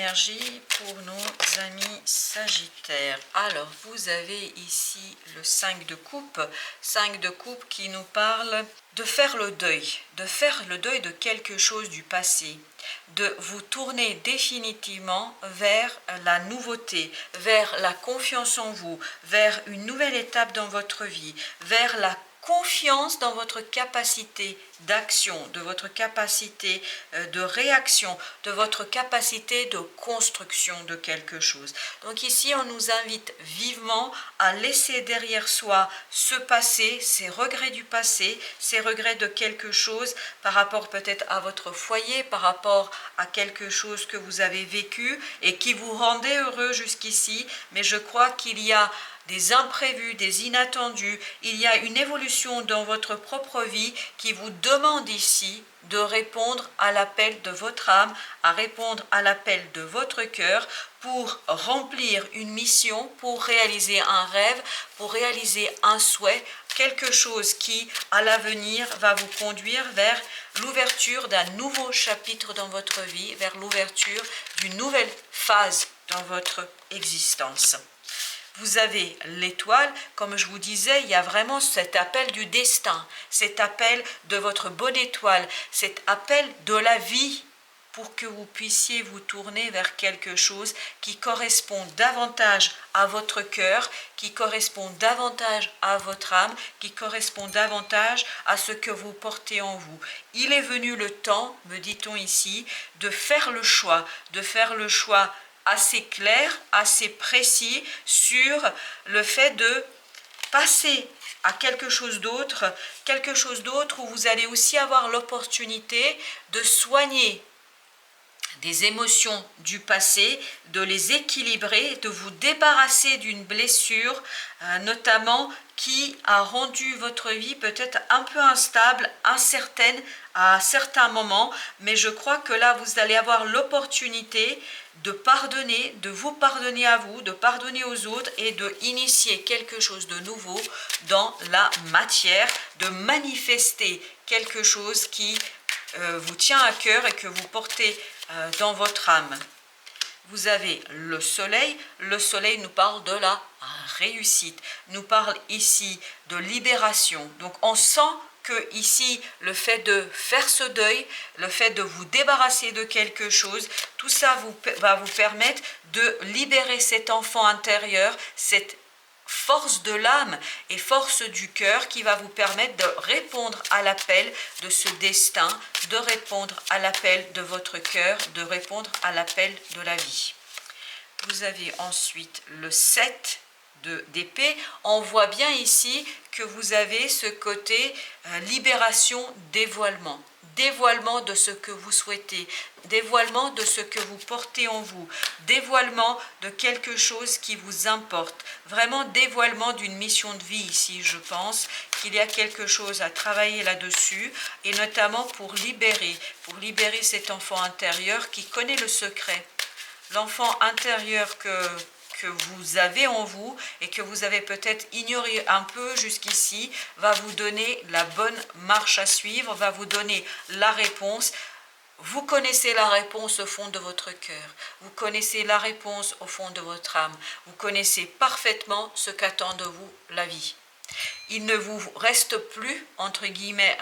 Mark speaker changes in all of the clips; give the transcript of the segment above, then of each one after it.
Speaker 1: énergies pour nos amis Sagittaires. Alors, vous avez ici le 5 de coupe. 5 de coupe qui nous parle de faire le deuil de quelque chose du passé, de vous tourner définitivement vers la nouveauté, vers la confiance en vous, vers une nouvelle étape dans votre vie, vers la confiance dans votre capacité d'action, de votre capacité de réaction, de votre capacité de construction de quelque chose. Donc ici, on nous invite vivement à laisser derrière soi ce passé, ces regrets du passé, ces regrets de quelque chose par rapport peut-être à votre foyer, par rapport à quelque chose que vous avez vécu et qui vous rendait heureux jusqu'ici. Mais je crois qu'il y a des imprévus, des inattendus, il y a une évolution dans votre propre vie qui vous demande ici de répondre à l'appel de votre âme, à répondre à l'appel de votre cœur pour remplir une mission, pour réaliser un rêve, pour réaliser un souhait, quelque chose qui, à l'avenir, va vous conduire vers l'ouverture d'un nouveau chapitre dans votre vie, vers l'ouverture d'une nouvelle phase dans votre existence. Vous avez l'étoile, comme je vous disais, il y a vraiment cet appel du destin, cet appel de votre bonne étoile, cet appel de la vie pour que vous puissiez vous tourner vers quelque chose qui correspond davantage à votre cœur, qui correspond davantage à votre âme, qui correspond davantage à ce que vous portez en vous. Il est venu le temps, me dit-on ici, de faire le choix assez clair, assez précis sur le fait de passer à quelque chose d'autre où vous allez aussi avoir l'opportunité de soigner des émotions du passé, de les équilibrer, de vous débarrasser d'une blessure, notamment qui a rendu votre vie peut-être un peu instable, incertaine à certains moments, mais je crois que là, vous allez avoir l'opportunité de pardonner, de vous pardonner à vous, de pardonner aux autres et de initier quelque chose de nouveau dans la matière, de manifester quelque chose qui vous tient à cœur et que vous portez dans votre âme. Vous avez le soleil nous parle de la réussite, nous parle ici de libération. Donc on sent que ici, le fait de faire ce deuil, le fait de vous débarrasser de quelque chose, tout ça va vous permettre de libérer cet enfant intérieur, cette force de l'âme et force du cœur qui va vous permettre de répondre à l'appel de ce destin, de répondre à l'appel de votre cœur, de répondre à l'appel de la vie. Vous avez ensuite le 7 d'épée. On voit bien ici que vous avez ce côté libération, dévoilement de ce que vous souhaitez, dévoilement de ce que vous portez en vous, dévoilement de quelque chose qui vous importe, vraiment dévoilement d'une mission de vie ici. Je pense qu'il y a quelque chose à travailler là-dessus et notamment pour libérer cet enfant intérieur qui connaît le secret. L'enfant intérieur que vous avez en vous et que vous avez peut-être ignoré un peu jusqu'ici, va vous donner la bonne marche à suivre, va vous donner la réponse. Vous connaissez la réponse au fond de votre cœur, vous connaissez la réponse au fond de votre âme, vous connaissez parfaitement ce qu'attend de vous la vie. Il ne vous reste plus, entre guillemets,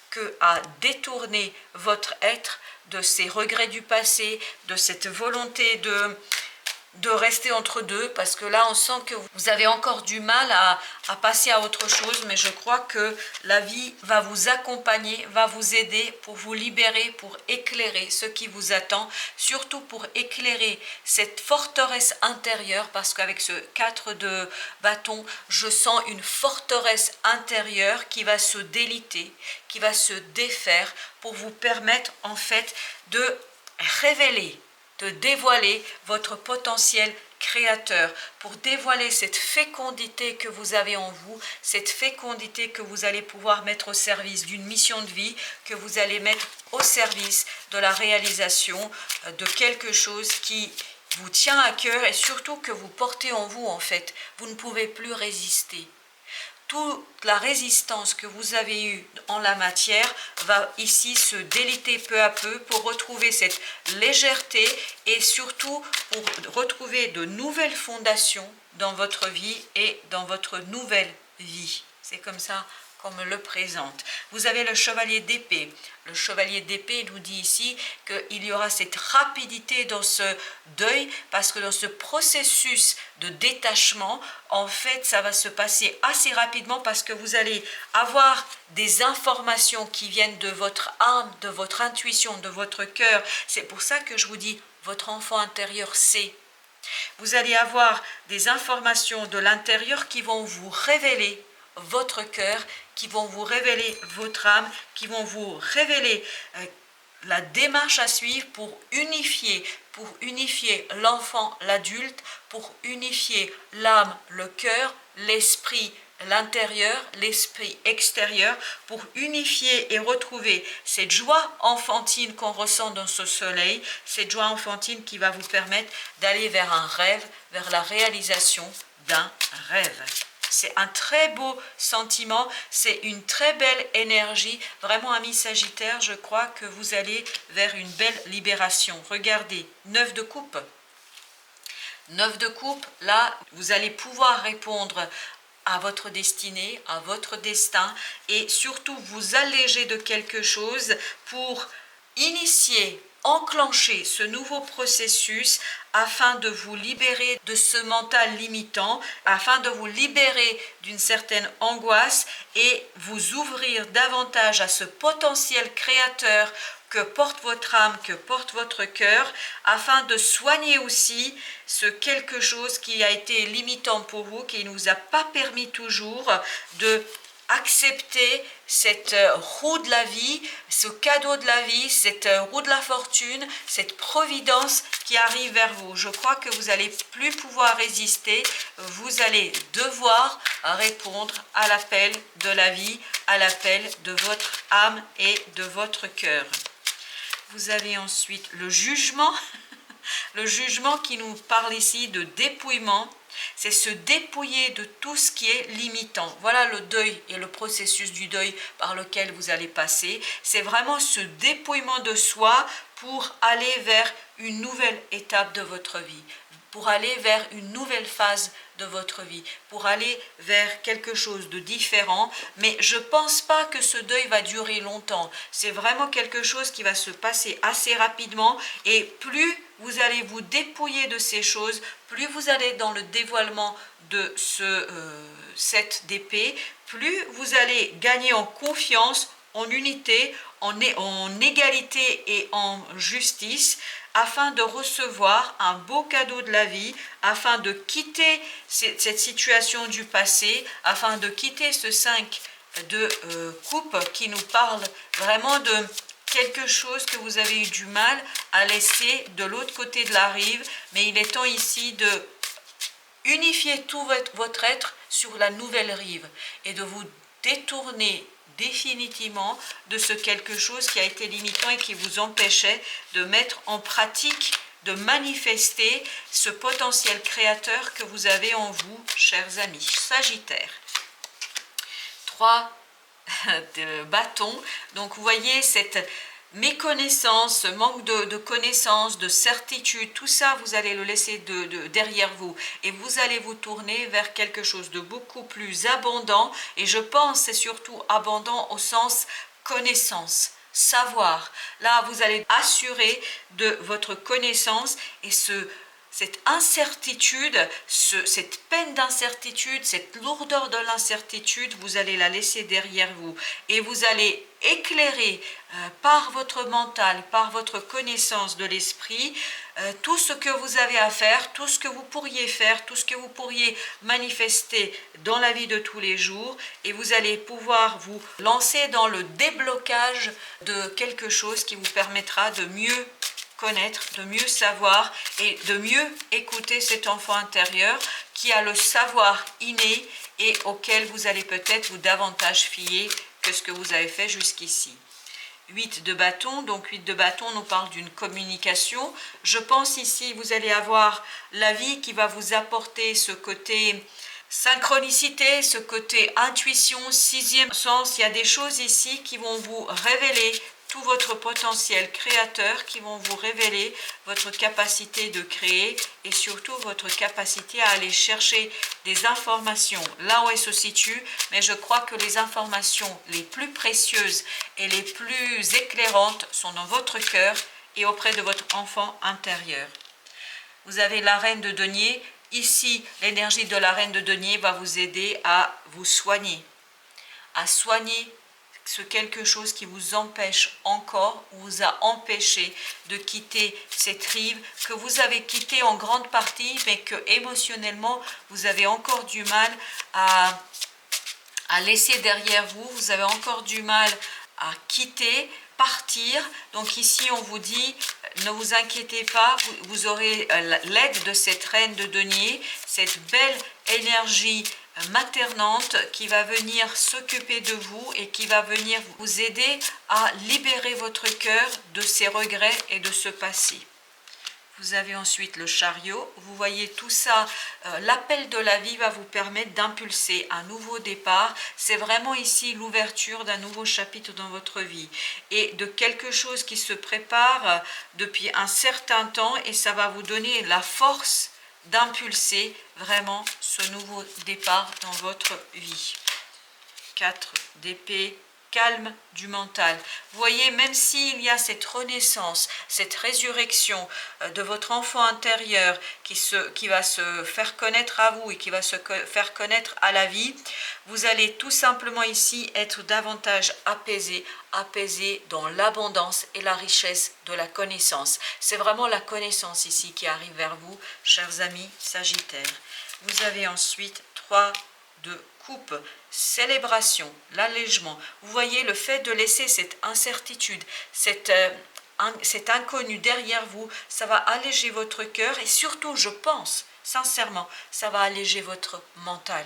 Speaker 1: qu'à détourner votre être de ces regrets du passé, de cette volonté de rester entre deux, parce que là on sent que vous avez encore du mal à passer à autre chose, mais je crois que la vie va vous accompagner, va vous aider pour vous libérer, pour éclairer ce qui vous attend, surtout pour éclairer cette forteresse intérieure, parce qu'avec ce 4 de bâton, je sens une forteresse intérieure qui va se déliter, qui va se défaire pour vous permettre en fait de révéler, de dévoiler votre potentiel créateur, pour dévoiler cette fécondité que vous avez en vous, cette fécondité que vous allez pouvoir mettre au service d'une mission de vie, que vous allez mettre au service de la réalisation de quelque chose qui vous tient à cœur et surtout que vous portez en vous en fait. Vous ne pouvez plus résister. toute la résistance que vous avez eue en la matière va ici se déliter peu à peu pour retrouver cette légèreté et surtout pour retrouver de nouvelles fondations dans votre vie et dans votre nouvelle vie. C'est comme ça qu'on me le présente. Vous avez le chevalier d'épée. Le chevalier d'épée nous dit ici qu'il y aura cette rapidité dans ce deuil parce que dans ce processus de détachement, en fait, ça va se passer assez rapidement parce que vous allez avoir des informations qui viennent de votre âme, de votre intuition, de votre cœur. C'est pour ça que je vous dis, votre enfant intérieur sait. Vous allez avoir des informations de l'intérieur qui vont vous révéler votre cœur, qui vont vous révéler votre âme, qui vont vous révéler la démarche à suivre pour unifier l'enfant, l'adulte, pour unifier l'âme, le cœur, l'esprit, l'intérieur, l'esprit extérieur, pour unifier et retrouver cette joie enfantine qu'on ressent dans ce soleil, cette joie enfantine qui va vous permettre d'aller vers un rêve, vers la réalisation d'un rêve. C'est un très beau sentiment, c'est une très belle énergie. Vraiment, amis Sagittaire, je crois que vous allez vers une belle libération. Regardez, 9 de coupe. 9 de coupe, là, vous allez pouvoir répondre à votre destinée, à votre destin et surtout vous alléger de quelque chose pour initier, enclencher ce nouveau processus afin de vous libérer de ce mental limitant, afin de vous libérer d'une certaine angoisse et vous ouvrir davantage à ce potentiel créateur que porte votre âme, que porte votre cœur, afin de soigner aussi ce quelque chose qui a été limitant pour vous, qui ne vous a pas permis toujours de accepter cette roue de la vie, ce cadeau de la vie, cette roue de la fortune, cette providence qui arrive vers vous. Je crois que vous n'allez plus pouvoir résister, vous allez devoir répondre à l'appel de la vie, à l'appel de votre âme et de votre cœur. Vous avez ensuite le jugement, le jugement qui nous parle ici de dépouillement. C'est se dépouiller de tout ce qui est limitant. Voilà le deuil et le processus du deuil par lequel vous allez passer. C'est vraiment ce dépouillement de soi pour aller vers une nouvelle étape de votre vie, pour aller vers une nouvelle phase de votre vie, pour aller vers quelque chose de différent. Mais je ne pense pas que ce deuil va durer longtemps. C'est vraiment quelque chose qui va se passer assez rapidement et plus vous allez vous dépouiller de ces choses, plus vous allez dans le dévoilement de ce 7 d'épée, plus vous allez gagner en confiance, en unité, en égalité et en justice, afin de recevoir un beau cadeau de la vie, afin de quitter cette situation du passé, afin de quitter ce 5 de coupe qui nous parle vraiment de quelque chose que vous avez eu du mal à laisser de l'autre côté de la rive, mais il est temps ici de unifier tout votre être sur la nouvelle rive et de vous détourner définitivement de ce quelque chose qui a été limitant et qui vous empêchait de mettre en pratique, de manifester ce potentiel créateur que vous avez en vous, chers amis. Sagittaire. 3 de bâton. Donc vous voyez cette méconnaissance, ce manque de connaissance, de certitude, tout ça vous allez le laisser derrière vous et vous allez vous tourner vers quelque chose de beaucoup plus abondant. Et je pense c'est surtout abondant au sens connaissance, savoir. Là vous allez assurer de votre connaissance et cette incertitude, cette peine d'incertitude, cette lourdeur de l'incertitude, vous allez la laisser derrière vous et vous allez éclairer par votre mental, par votre connaissance de l'esprit, tout ce que vous avez à faire, tout ce que vous pourriez faire, tout ce que vous pourriez manifester dans la vie de tous les jours et vous allez pouvoir vous lancer dans le déblocage de quelque chose qui vous permettra de mieux connaître, de mieux savoir et de mieux écouter cet enfant intérieur qui a le savoir inné et auquel vous allez peut-être vous davantage fier que ce que vous avez fait jusqu'ici. 8 de bâton, donc 8 de bâton nous parle d'une communication. Je pense ici vous allez avoir la vie qui va vous apporter ce côté Synchronicité, ce côté intuition, sixième sens, il y a des choses ici qui vont vous révéler tout votre potentiel créateur, qui vont vous révéler votre capacité de créer et surtout votre capacité à aller chercher des informations là où elles se situent. Mais je crois que les informations les plus précieuses et les plus éclairantes sont dans votre cœur et auprès de votre enfant intérieur. Vous avez la reine de denier. Ici, l'énergie de la reine de denier va vous aider à vous soigner, à soigner ce quelque chose qui vous empêche encore, ou vous a empêché de quitter cette rive, que vous avez quitté en grande partie, mais que émotionnellement, vous avez encore du mal à laisser derrière vous, vous avez encore du mal à quitter, partir. Donc ici, on vous dit, ne vous inquiétez pas, vous aurez l'aide de cette reine de denier, cette belle énergie maternante qui va venir s'occuper de vous et qui va venir vous aider à libérer votre cœur de ses regrets et de ce passé. Vous avez ensuite le chariot. Vous voyez tout ça, l'appel de la vie va vous permettre d'impulser un nouveau départ. C'est vraiment ici l'ouverture d'un nouveau chapitre dans votre vie et de quelque chose qui se prépare depuis un certain temps, et ça va vous donner la force d'impulser vraiment ce nouveau départ dans votre vie. 4 d'épée, calme du mental. Vous voyez, même s'il y a cette renaissance, cette résurrection de votre enfant intérieur qui va se faire connaître à vous et qui va se faire connaître à la vie, vous allez tout simplement ici être davantage apaisé dans l'abondance et la richesse de la connaissance. C'est vraiment la connaissance ici qui arrive vers vous, chers amis Sagittaires. Vous avez ensuite 3 de coupe, célébration, l'allègement. Vous voyez, le fait de laisser cette incertitude, cet inconnu derrière vous, ça va alléger votre cœur et surtout, je pense, sincèrement, ça va alléger votre mental.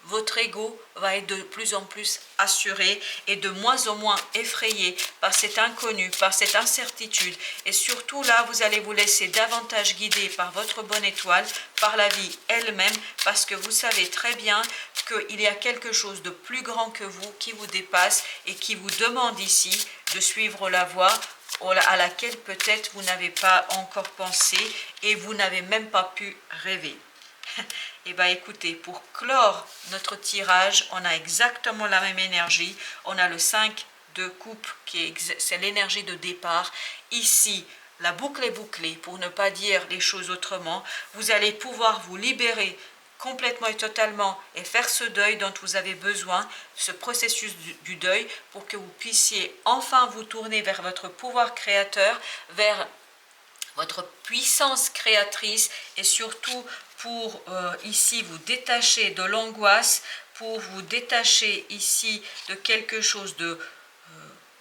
Speaker 1: Votre ego va être de plus en plus assuré et de moins en moins effrayé par cet inconnu, par cette incertitude. Et surtout là, vous allez vous laisser davantage guider par votre bonne étoile, par la vie elle-même, parce que vous savez très bien qu'il y a quelque chose de plus grand que vous qui vous dépasse et qui vous demande ici de suivre la voie à laquelle peut-être vous n'avez pas encore pensé et vous n'avez même pas pu rêver. Et bien écoutez, pour clore notre tirage, on a exactement la même énergie. On a le 5 de coupe, c'est l'énergie de départ. Ici, la boucle est bouclée, pour ne pas dire les choses autrement. Vous allez pouvoir vous libérer complètement et totalement et faire ce deuil dont vous avez besoin, ce processus du deuil, pour que vous puissiez enfin vous tourner vers votre pouvoir créateur, vers votre puissance créatrice, et surtout pour ici vous détacher de l'angoisse, pour vous détacher ici de quelque chose de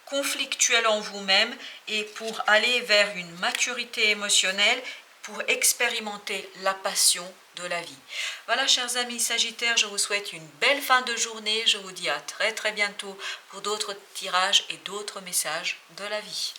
Speaker 1: conflictuel en vous-même, et pour aller vers une maturité émotionnelle, pour expérimenter la passion de la vie. Voilà, chers amis Sagittaires, je vous souhaite une belle fin de journée. Je vous dis à très très bientôt pour d'autres tirages et d'autres messages de la vie.